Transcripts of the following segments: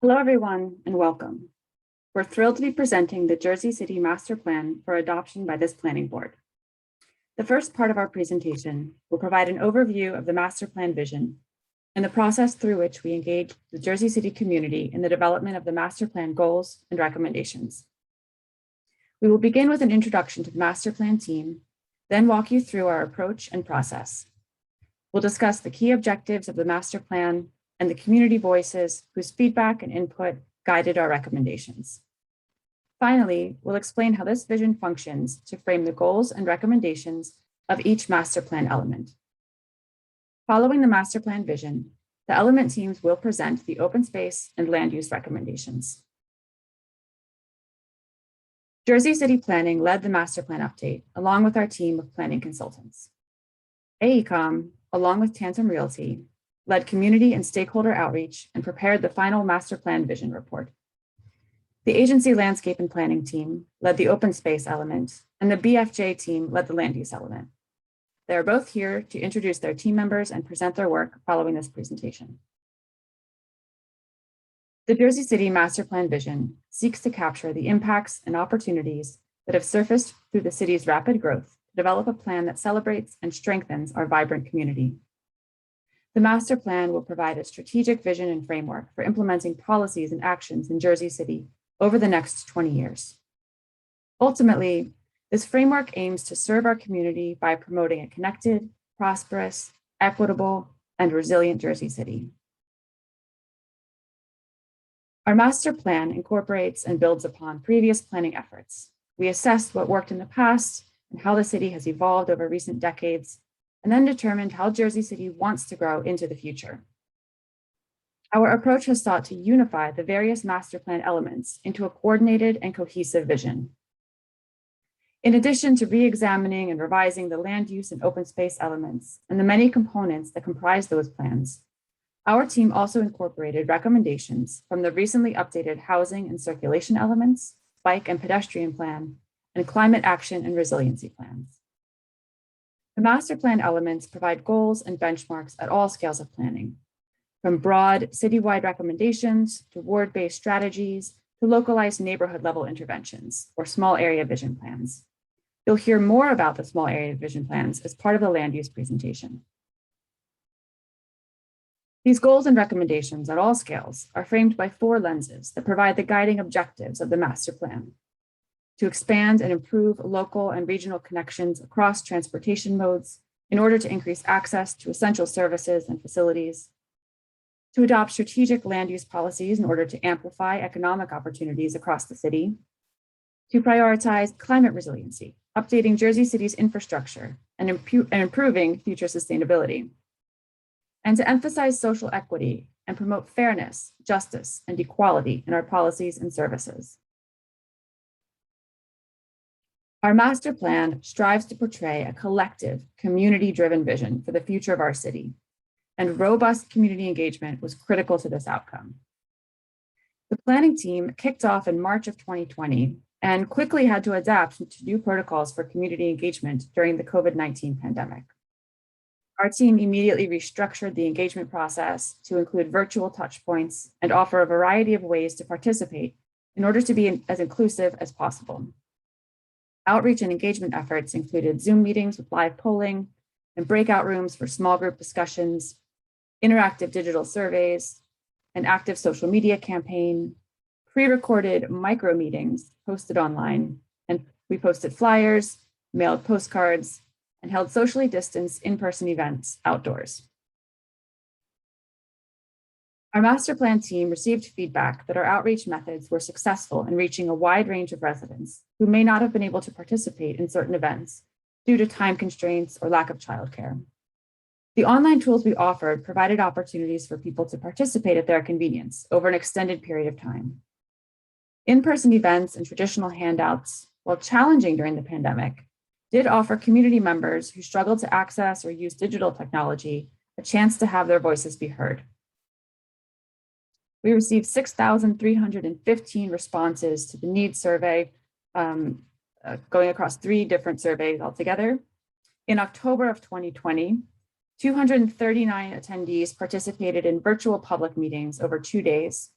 Hello, everyone, and welcome. We're thrilled to be presenting the Jersey City Master Plan for adoption by this planning board. The first part of our presentation will provide an overview of the master plan vision and the process through which we engage the Jersey City community in the development of the master plan goals and recommendations. We will begin with an introduction to the master plan team, then walk you through our approach and process. We'll discuss the key objectives of the master plan and the community voices whose feedback and input guided our recommendations. Finally, we'll explain how this vision functions to frame the goals and recommendations of each master plan element. Following the master plan vision, the element teams will present the open space and land use recommendations. Jersey City Planning led the master plan update along with our team of planning consultants. AECOM, along with Tantum Realty, led community and stakeholder outreach and prepared the final master plan vision report. The agency landscape and planning team led the open space element, and the BFJ team led the land use element. They are both here to introduce their team members and present their work following this presentation. The Jersey City Master Plan vision seeks to capture the impacts and opportunities that have surfaced through the city's rapid growth to develop a plan that celebrates and strengthens our vibrant community. The master plan will provide a strategic vision and framework for implementing policies and actions in Jersey City over the next 20 years. Ultimately, this framework aims to serve our community by promoting a connected, prosperous, equitable, and resilient Jersey City. Our master plan incorporates and builds upon previous planning efforts. We assessed what worked in the past and how the city has evolved over recent decades, and then determined how Jersey City wants to grow into the future. Our approach has sought to unify the various master plan elements into a coordinated and cohesive vision. In addition to re-examining and revising the land use and open space elements and the many components that comprise those plans, our team also incorporated recommendations from the recently updated housing and circulation elements, bike and pedestrian plan, and climate action and resiliency plans. The master plan elements provide goals and benchmarks at all scales of planning, from broad citywide recommendations to ward-based strategies to localized neighborhood-level interventions or small area vision plans. You'll hear more about the small area vision plans as part of the land use presentation. These goals and recommendations at all scales are framed by 4 lenses that provide the guiding objectives of the master plan: to expand and improve local and regional connections across transportation modes in order to increase access to essential services and facilities, to adopt strategic land use policies in order to amplify economic opportunities across the city, to prioritize climate resiliency, updating Jersey City's infrastructure and improving future sustainability, and to emphasize social equity and promote fairness, justice, and equality in our policies and services. Our master plan strives to portray a collective, community-driven vision for the future of our city, and robust community engagement was critical to this outcome. The planning team kicked off in March of 2020 and quickly had to adapt to new protocols for community engagement during the COVID-19 pandemic. Our team immediately restructured the engagement process to include virtual touchpoints and offer a variety of ways to participate in order to be as inclusive as possible. Outreach and engagement efforts included Zoom meetings with live polling and breakout rooms for small group discussions, interactive digital surveys, an active social media campaign, pre-recorded micro meetings posted online, and we posted flyers, mailed postcards, and held socially distanced in-person events outdoors. Our master plan team received feedback that our outreach methods were successful in reaching a wide range of residents who may not have been able to participate in certain events due to time constraints or lack of childcare. The online tools we offered provided opportunities for people to participate at their convenience over an extended period of time. In-person events and traditional handouts, while challenging during the pandemic, did offer community members who struggled to access or use digital technology a chance to have their voices be heard. We received 6,315 responses to the needs survey, going across 3 different surveys altogether. In October of 2020, 239 attendees participated in virtual public meetings over 2 days.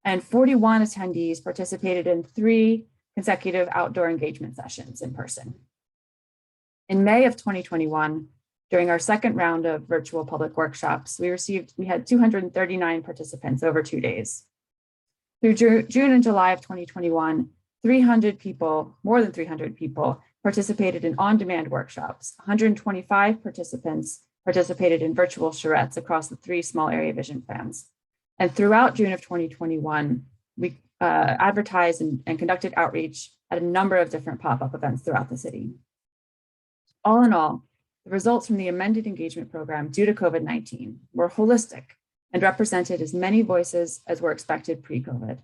and 41 attendees participated in 3 consecutive outdoor engagement sessions in person. In May of 2021, during our second round of virtual public workshops, we had 239 participants over 2 days. Through June and July of 2021, 300 people, more than 300 people, participated in on-demand workshops. 125 participants participated in virtual charrettes across the 3 small area vision plans. And throughout June of 2021, we advertised and conducted outreach at a number of different pop-up events throughout the city. All in all, the results from the amended engagement program due to COVID-19 were holistic and represented as many voices as were expected pre-COVID.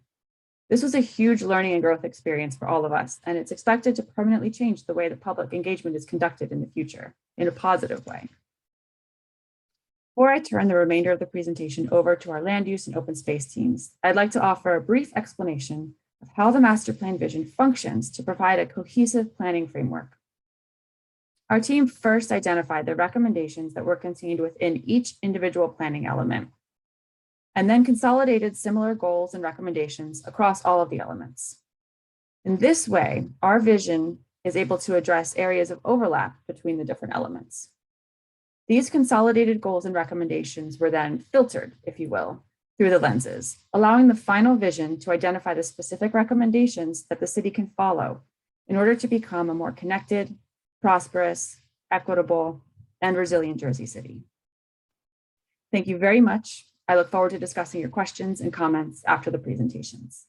This was a huge learning and growth experience for all of us, and it's expected to permanently change the way that public engagement is conducted in the future in a positive way. Before I turn the remainder of the presentation over to our land use and open space teams, I'd like to offer a brief explanation of how the master plan vision functions to provide a cohesive planning framework. Our team first identified the recommendations that were contained within each individual planning element, and then consolidated similar goals and recommendations across all of the elements. In this way, our vision is able to address areas of overlap between the different elements. These consolidated goals and recommendations were then filtered, if you will, through the lenses, allowing the final vision to identify the specific recommendations that the city can follow in order to become a more connected, prosperous, equitable, and resilient Jersey City. Thank you very much. I look forward to discussing your questions and comments after the presentations.